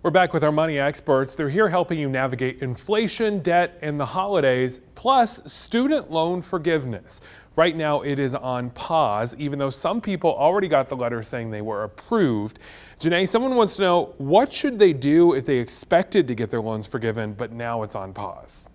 We're back with our money experts. They're here helping you navigate inflation, debt, and the holidays, plus student loan forgiveness. Right now it is on pause, even though some people already got the letter saying they were approved. Janae, someone wants to know, what should they do if they expected to get their loans forgiven, but now it's on pause?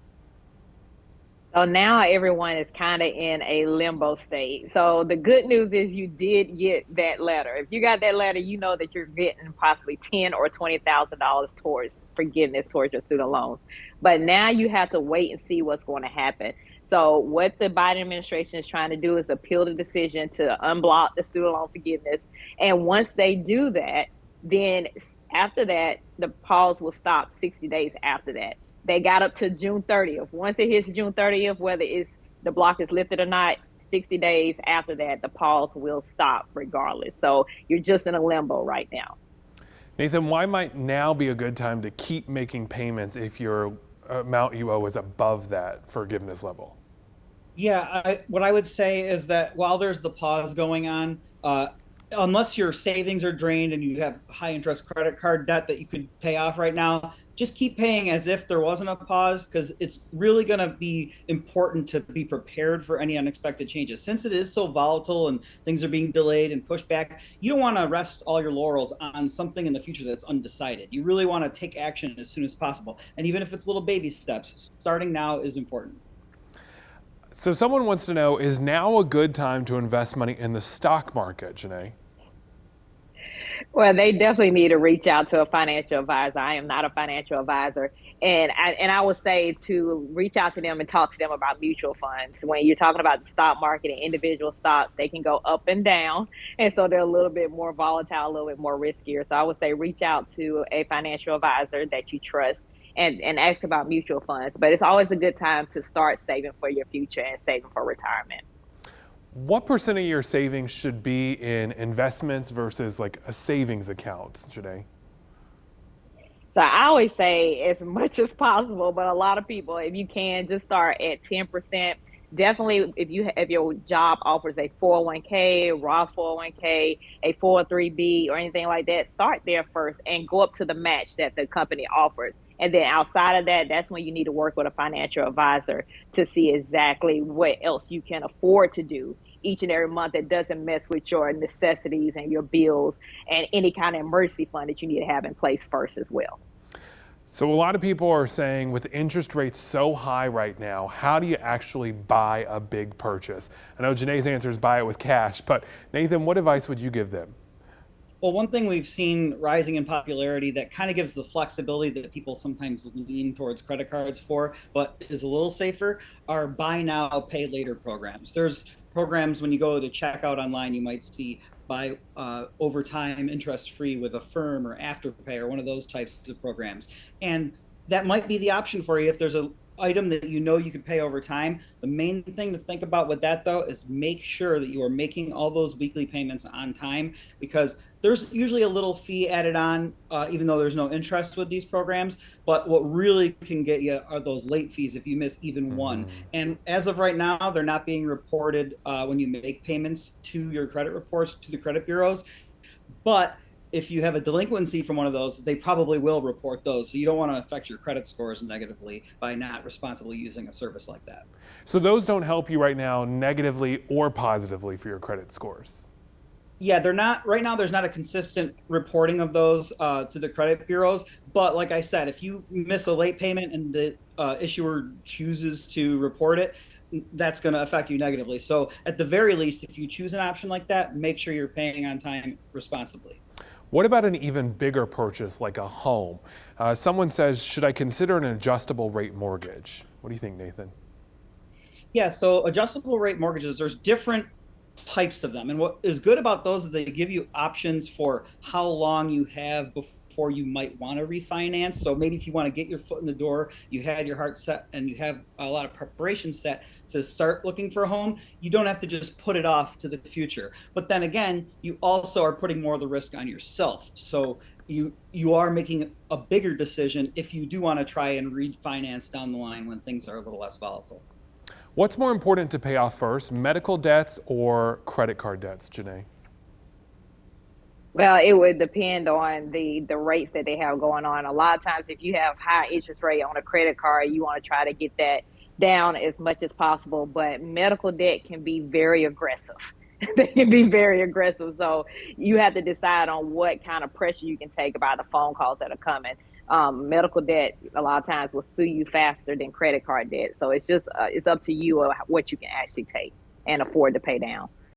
So now everyone is kind of in a limbo state. So the good news is you did get that letter. If you got that letter, you know that you're getting possibly $10,000 or $20,000 towards forgiveness towards your student loans. But now you have to wait and see what's going to happen. So what the Biden administration is trying to do is appeal the decision to unblock the student loan forgiveness. And once they do that, then after that, the pause will stop 60 days after that. They got up to June 30th. Once it hits June 30th, whether it's the block is lifted or not, 60 days after that, the pause will stop regardless. So you're just in a limbo right now. Nathan, why might now be a good time to keep making payments if your amount you owe is above that forgiveness level? Yeah, what I would say is that while there's the pause going on, unless your savings are drained and you have high interest credit card debt that you could pay off right now, just keep paying as if there wasn't a pause, because it's really going to be important to be prepared for any unexpected changes. Since it is so volatile and things are being delayed and pushed back, you don't want to rest all your laurels on something in the future that's undecided. You really want to take action as soon as possible. And even if it's little baby steps, starting now is important. So someone wants to know, is now a good time to invest money in the stock market, Janae? Well, they definitely need to reach out to a financial advisor. I am not a financial advisor. And I would say to reach out to them and talk to them about mutual funds. When you're talking about the stock market and individual stocks, they can go up and down. And so they're a little bit more volatile, a little bit more riskier. So I would say reach out to a financial advisor that you trust and ask about mutual funds. But it's always a good time to start saving for your future and saving for retirement. What percent of your savings should be in investments versus like a savings account, Janae? So I always say as much as possible, but a lot of people, if you can, just start at 10%. Definitely, if your job offers a 401k, Roth 401k, a 403b, or anything like that, start there first and go up to the match that the company offers. And then outside of that, that's when you need to work with a financial advisor to see exactly what else you can afford to do each and every month that doesn't mess with your necessities and your bills and any kind of emergency fund that you need to have in place first as well. So a lot of people are saying, with interest rates so high right now, how do you actually buy a big purchase? I know Janae's answer is buy it with cash, but Nathan, what advice would you give them? Well, one thing we've seen rising in popularity that kind of gives the flexibility that people sometimes lean towards credit cards for, but is a little safer, are buy now, pay later programs. There's programs when you go to checkout online, you might see buy over time interest free with Affirm or Afterpay or one of those types of programs. And that might be the option for you if there's a item that you know you can pay over time. The main thing to think about with that, though, is make sure that you are making all those weekly payments on time, because there's usually a little fee added on, even though there's no interest with these programs. But what really can get you are those late fees if you miss even one. And as of right now, they're not being reported when you make payments to your credit reports, to the credit bureaus. But if you have a delinquency from one of those, they probably will report those. So you don't want to affect your credit scores negatively by not responsibly using a service like that. So those don't help you right now negatively or positively for your credit scores? Yeah, they're not right now. There's not a consistent reporting of those to the credit bureaus. But like I said, if you miss a late payment and the issuer chooses to report it, that's going to affect you negatively. So at the very least, if you choose an option like that, make sure you're paying on time responsibly. What about an even bigger purchase like a home? Someone says, should I consider an adjustable rate mortgage? What do you think, Nathan? Yeah, so adjustable rate mortgages, there's different types of them. And what is good about those is they give you options for how long you have before you might want to refinance. So maybe if you want to get your foot in the door, you had your heart set and you have a lot of preparation set to start looking for a home, you don't have to just put it off to the future. But then again, you also are putting more of the risk on yourself. So you are making a bigger decision if you do want to try and refinance down the line when things are a little less volatile. What's more important to pay off first, medical debts or credit card debts, Janae? Well, it would depend on the rates that they have going on. A lot of times, if you have high interest rate on a credit card, you want to try to get that down as much as possible. But medical debt can be very aggressive. They can be very aggressive. So you have to decide on what kind of pressure you can take about the phone calls that are coming. Medical debt a lot of times will sue you faster than credit card debt. So it's just it's up to you what you can actually take and afford to pay down.